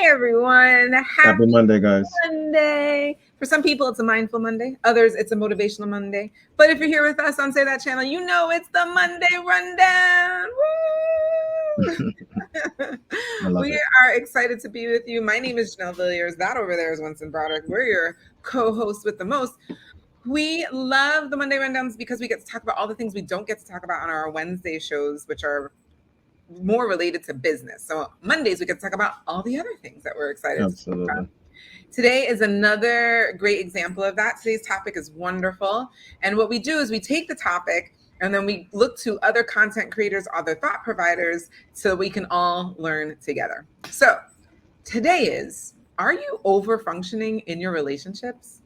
everyone. Happy Happy Monday, guys. Monday. For some people, it's a mindful Monday. Others, it's a motivational Monday. But if you're here with us on Say That channel, you know it's the Monday Rundown. I love We it. are excited to be with you. My name is Janelle Villiers. That over there is Winston. We're your co-hosts with the most. We love the Monday Rundowns because we get to talk about all the things we don't get to talk about on our Wednesday shows, which are more related to business. So Mondays we can talk about all the other things that we're excited to talk Absolutely. about. Today is another great example of that. Today's topic is wonderful. And what we do is we take the topic and then we look to other content creators, other thought providers, so we can all learn together. So today is, are you over functioning in your relationships?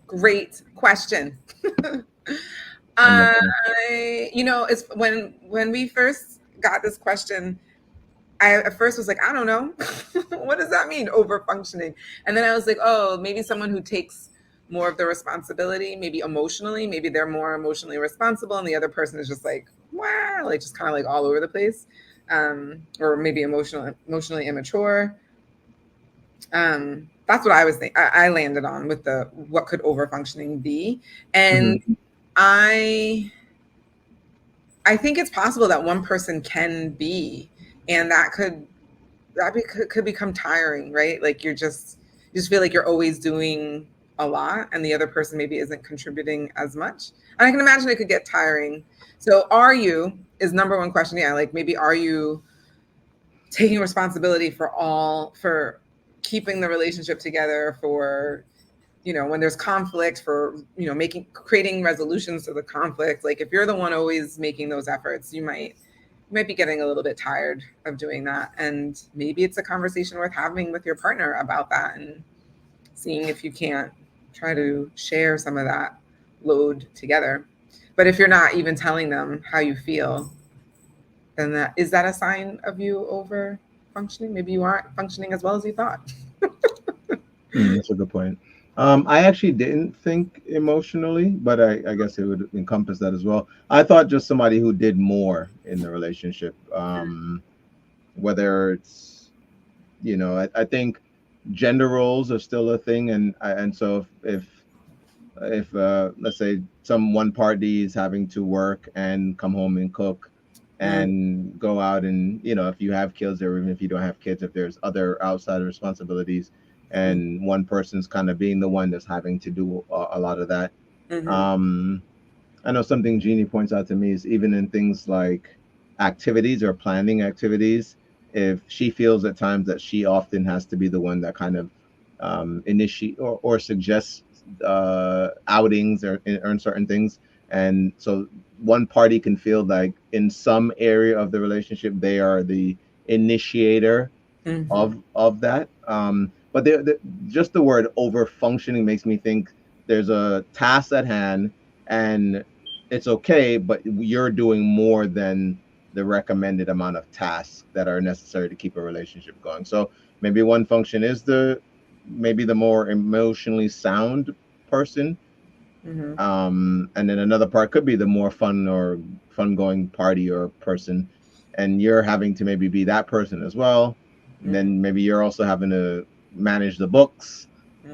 Great question. It's when we first got this question, I at first was like, I don't know. What does that mean, over functioning? And then I was like, oh, maybe someone who takes more of the responsibility, maybe emotionally, maybe they're more emotionally responsible, and the other person is just like, wow, like just kind of like all over the place, or maybe emotionally immature. That's what I was thinking. I landed on with the what could over functioning be, and I think it's possible that one person can be, and that could become tiring, right? Like you just feel like you're always doing a lot, and the other person maybe isn't contributing as much. And I can imagine it could get tiring. So, are you is number one question? Yeah, like maybe are you taking responsibility for keeping the relationship together, for when there's conflict, for creating resolutions to the conflict. Like if you're the one always making those efforts, you might be getting a little bit tired of doing that, and maybe it's a conversation worth having with your partner about that and seeing if you can't try to share some of that load together. But if you're not even telling them how you feel, then that a sign of you over functioning? Maybe you aren't functioning as well as you thought. That's a good point. I actually didn't think emotionally, but I guess it would encompass that as well. I thought just somebody who did more in the relationship, whether it's, I think gender roles are still a thing, and so if let's say one party is having to work and come home and cook and go out, and if you have kids, or even if you don't have kids, if there's other outside responsibilities, and one person's kind of being the one that's having to do a lot of that. I know something Jeannie points out to me is even in things like activities or planning activities, if she feels at times that she often has to be the one that kind of initiate or suggests outings or certain things, and so one party can feel like in some area of the relationship they are the initiator of that. But just the word over functioning makes me think there's a task at hand, and it's okay, but you're doing more than the recommended amount of tasks that are necessary to keep a relationship going. So maybe one function is maybe the more emotionally sound person, and then another part could be the more fun going party or person, and you're having to maybe be that person as well. And then maybe you're also having to manage the books.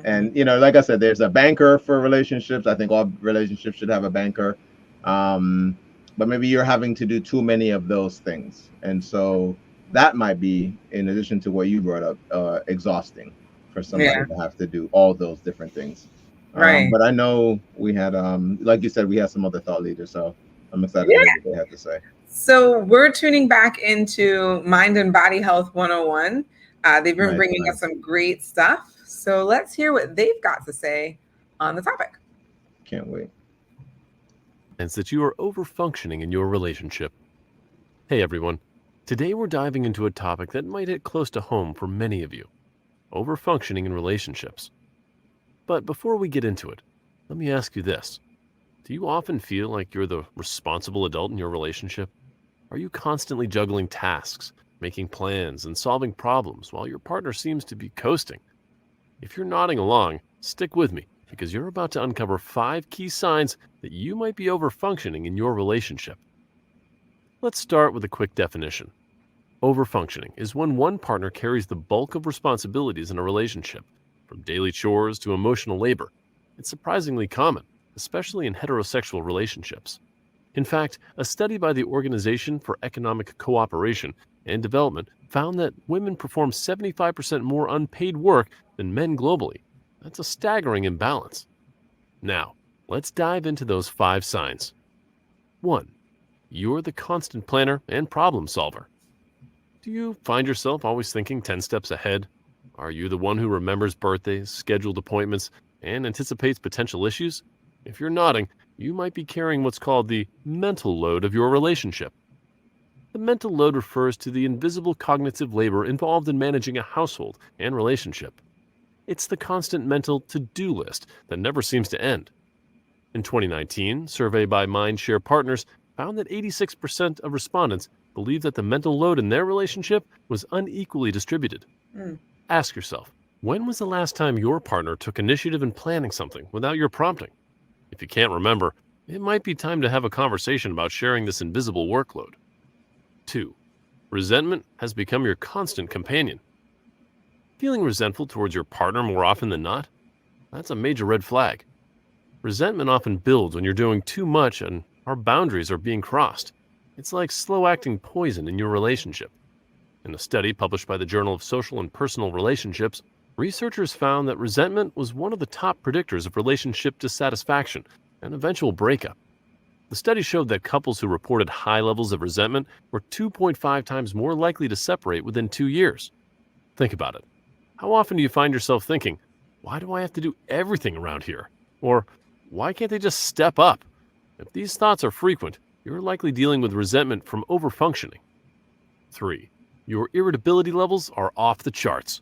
And like I said, there's a banker for relationships. I think all relationships should have a banker, but maybe you're having to do too many of those things, and so that might be, in addition to what you brought up, exhausting for somebody to have to do all those different things. Right. But I know we had, like you said, we had some other thought leaders, so I'm excited to hear what they have to say. So we're tuning back into Mind and Body Health 101. They've been bringing us some great stuff. So let's hear what they've got to say on the topic. Can't wait. And that you are over functioning in your relationship. Hey everyone. Today we're diving into a topic that might hit close to home for many of you. Over functioning in relationships. But before we get into it, let me ask you this. Do you often feel like you're the responsible adult in your relationship? Are you constantly juggling tasks, making plans, and solving problems while your partner seems to be coasting? If you're nodding along, stick with me, because you're about to uncover 5 key signs that you might be over functioning in your relationship. Let's start with a quick definition. Overfunctioning is when one partner carries the bulk of responsibilities in a relationship, from daily chores to emotional labor. It's surprisingly common, especially in heterosexual relationships. In fact, a study by the Organization for Economic Cooperation and Development found that women perform 75% more unpaid work than men globally. That's a staggering imbalance. Now, let's dive into those 5 signs. 1. You're the constant planner and problem solver. Do you find yourself always thinking 10 steps ahead? Are you the one who remembers birthdays, scheduled appointments, and anticipates potential issues? If you're nodding, you might be carrying what's called the mental load of your relationship. The mental load refers to the invisible cognitive labor involved in managing a household and relationship. It's the constant mental to-do list that never seems to end. In 2019, a survey by Mindshare Partners found that 86% of respondents believe that the mental load in their relationship was unequally distributed. Ask yourself, when was the last time your partner took initiative in planning something without your prompting? If you can't remember, it might be time to have a conversation about sharing this invisible workload. 2. Resentment has become your constant companion. Feeling resentful towards your partner more often than not? That's a major red flag. Resentment often builds when you're doing too much and our boundaries are being crossed. It's like slow-acting poison in your relationship. In a study published by the Journal of Social and Personal Relationships, researchers found that resentment was one of the top predictors of relationship dissatisfaction and eventual breakup. The study showed that couples who reported high levels of resentment were 2.5 times more likely to separate within 2 years. Think about it. How often do you find yourself thinking, why do I have to do everything around here? Or, why can't they just step up? If these thoughts are frequent, you're likely dealing with resentment from overfunctioning. 3. Your irritability levels are off the charts.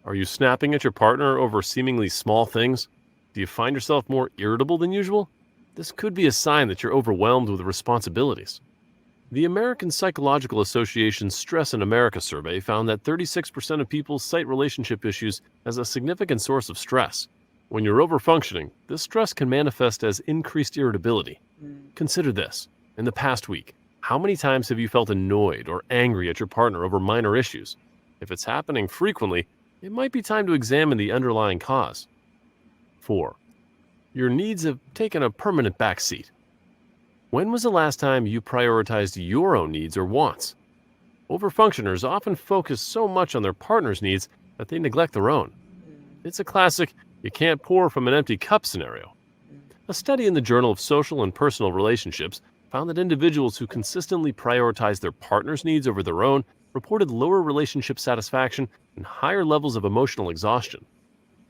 Are you snapping at your partner over seemingly small things? Do you find yourself more irritable than usual? This could be a sign that you're overwhelmed with responsibilities. The American Psychological Association's Stress in America survey found that 36% of people cite relationship issues as a significant source of stress. When you're overfunctioning, this stress can manifest as increased irritability. Consider this. In the past week, how many times have you felt annoyed or angry at your partner over minor issues? If it's happening frequently, it might be time to examine the underlying cause. 4. Your needs have taken a permanent backseat. When was the last time you prioritized your own needs or wants? Overfunctioners often focus so much on their partner's needs that they neglect their own. It's a classic, you can't pour from an empty cup scenario. A study in the Journal of Social and Personal Relationships found that individuals who consistently prioritized their partner's needs over their own reported lower relationship satisfaction and higher levels of emotional exhaustion.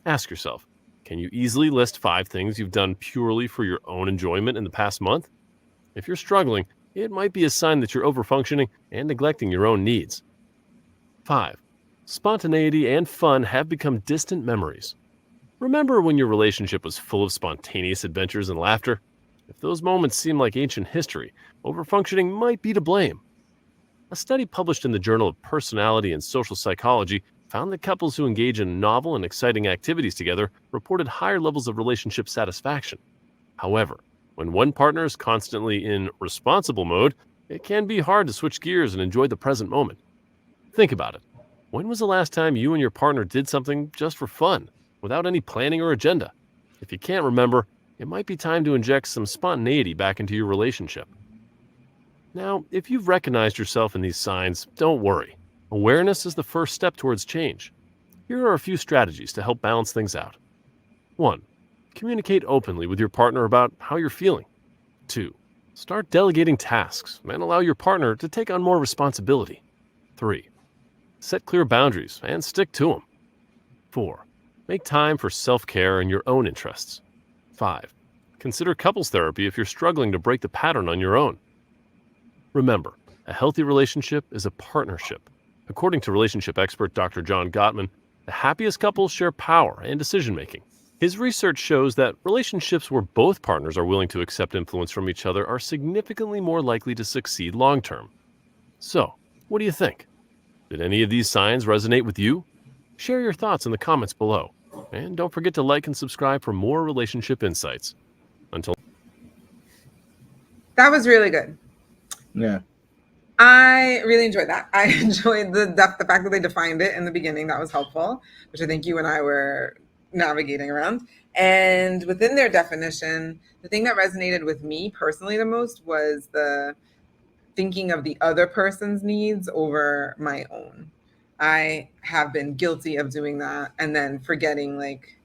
Ask yourself, can you easily list 5 things you've done purely for your own enjoyment in the past month? If you're struggling, it might be a sign that you're overfunctioning and neglecting your own needs. 5. Spontaneity and fun have become distant memories. Remember when your relationship was full of spontaneous adventures and laughter? If those moments seem like ancient history, overfunctioning might be to blame. A study published in the Journal of Personality and Social Psychology found that couples who engage in novel and exciting activities together reported higher levels of relationship satisfaction. However, when one partner is constantly in responsible mode, it can be hard to switch gears and enjoy the present moment. Think about it. When was the last time you and your partner did something just for fun, without any planning or agenda? If you can't remember, it might be time to inject some spontaneity back into your relationship. Now, if you've recognized yourself in these signs, don't worry. Awareness is the first step towards change. Here are a few strategies to help balance things out. 1. Communicate openly with your partner about how you're feeling. 2. Start delegating tasks and allow your partner to take on more responsibility. 3. Set clear boundaries and stick to them. 4. Make time for self-care and your own interests. 5. Consider couples therapy if you're struggling to break the pattern on your own. Remember, a healthy relationship is a partnership. According to relationship expert Dr. John Gottman, the happiest couples share power and decision-making. His research shows that relationships where both partners are willing to accept influence from each other are significantly more likely to succeed long-term. So, what do you think? Did any of these signs resonate with you? Share your thoughts in the comments below. And don't forget to like and subscribe for more relationship insights. Until That was really good. Yeah. I really enjoyed that. I enjoyed the fact that they defined it in the beginning. That was helpful, which I think you and I were navigating around. And within their definition, the thing that resonated with me personally the most was the thinking of the other person's needs over my own. I have been guilty of doing that and then forgetting like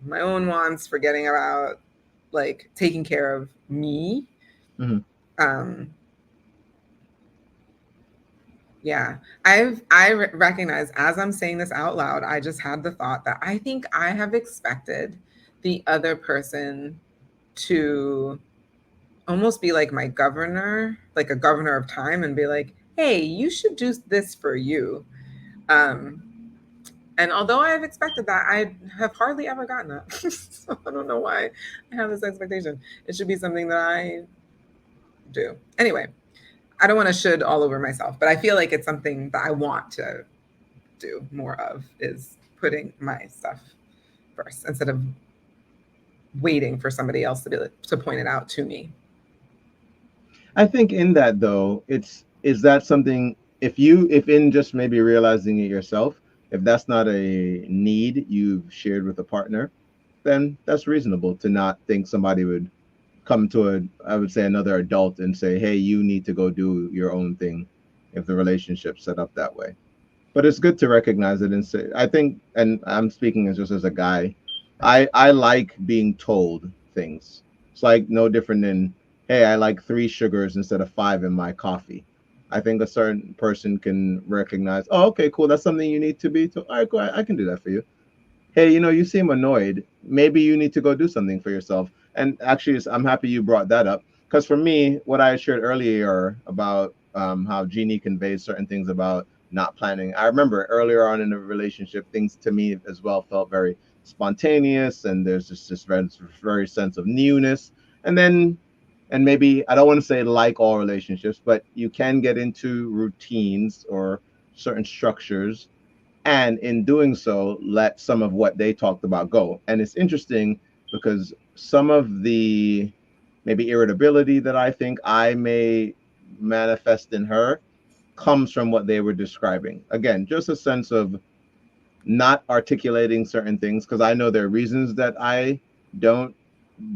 my own wants, forgetting about like taking care of me. Mhm. Um, Yeah, recognize as I'm saying this out loud, I just had the thought that I think I have expected the other person to almost be like my governor, like a governor of time, and be like, "Hey, you should do this for you." Um, and although I have expected that, I have hardly ever gotten that. So I don't know why I have this expectation. It should be something that I do. Anyway, I don't want to should all over myself, but I feel like it's something that I want to do more of is putting my stuff first instead of waiting for somebody else to to point it out to me. I think in that though, is that something if in just maybe realizing it yourself, if that's not a need you've shared with a partner, then that's reasonable to not think somebody would come to I would say another adult and say, "Hey, you need to go do your own thing," if the relationship's set up that way. But it's good to recognize it and say, I think, and I'm speaking as just as a guy, I like being told things. It's like no different than, hey, I like 3 sugars instead of 5 in my coffee. I think a certain person can recognize, oh, okay, cool, that's something you need to be to. All right, cool, I can do that for you. Hey, you seem annoyed. Maybe you need to go do something for yourself. And actually, I'm happy you brought that up because for me, what I shared earlier about how Jeannie conveys certain things about not planning. I remember earlier on in the relationship, things to me as well felt very spontaneous, and there's just this very sense of newness. And then, and maybe I don't want to say like all relationships, but you can get into routines or certain structures, and in doing so let some of what they talked about go. And it's interesting because some of the maybe irritability that I think I may manifest in her comes from what they were describing. Again, just a sense of not articulating certain things because I know there are reasons that I don't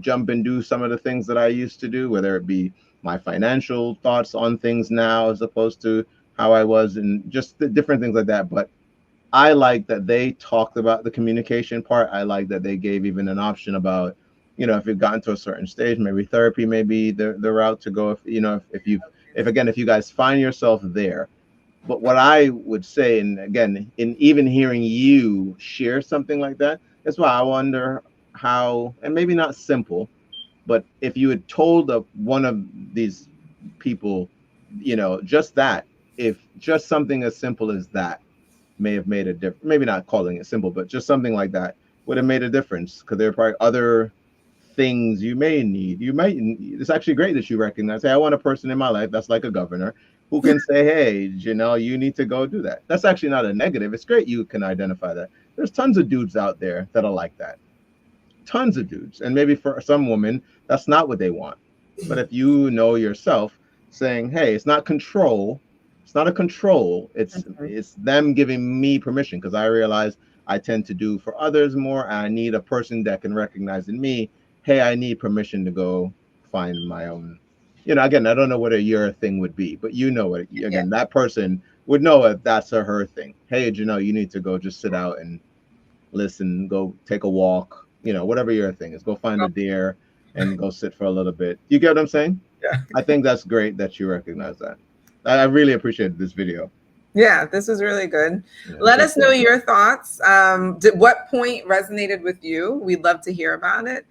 jump and do some of the things that I used to do, whether it be my financial thoughts on things now as opposed to how I was, and just the different things like that. But I like that they talked about the communication part. I like that they gave even an option about, if you've gotten to a certain stage, maybe therapy may be the route to go. If you guys find yourself there. But what I would say, and again, in even hearing you share something like that, that's why I wonder how, and maybe not simple, but if you had told one of these people, just that, if just something as simple as that may have made a difference. Maybe not calling it simple, but just something like that would have made a difference because there are probably other things you may need. It's actually great that you recognize, hey, I want a person in my life that's like a governor who can say, hey, Janelle, you need to go do that. That's actually not a negative. It's great you can identify that. There's tons of dudes out there that are like that. Tons of dudes. And maybe for some women, that's not what they want. But if you know yourself saying, hey, it's not control, it's not a control, it's them giving me permission because I realize I tend to do for others more, and I need a person that can recognize in me, hey, I need permission to go find my own. Again, I don't know what your thing would be, but again, that person would know if that's her thing. Hey, you need to go just sit out and listen, go take a walk, whatever your thing is, go find a deer and go sit for a little bit. You get what I'm saying? Yeah. I think that's great that you recognize that. I really appreciate this video. Yeah, this was really good. Yeah, let us know your thoughts. What point resonated with you? We'd love to hear about it.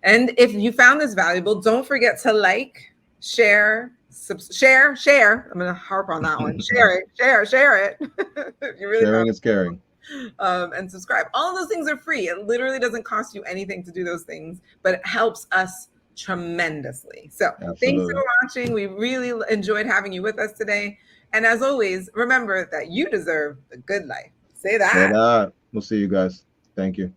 And if you found this valuable, don't forget to like, share. I'm going to harp on that one. Share it. If you really Sharing is caring. And subscribe. All of those things are free. It literally doesn't cost you anything to do those things, but it helps us tremendously. So Thanks for watching. We really enjoyed having you with us today. And as always, remember that you deserve a good life. Say that. We'll see you guys. Thank you.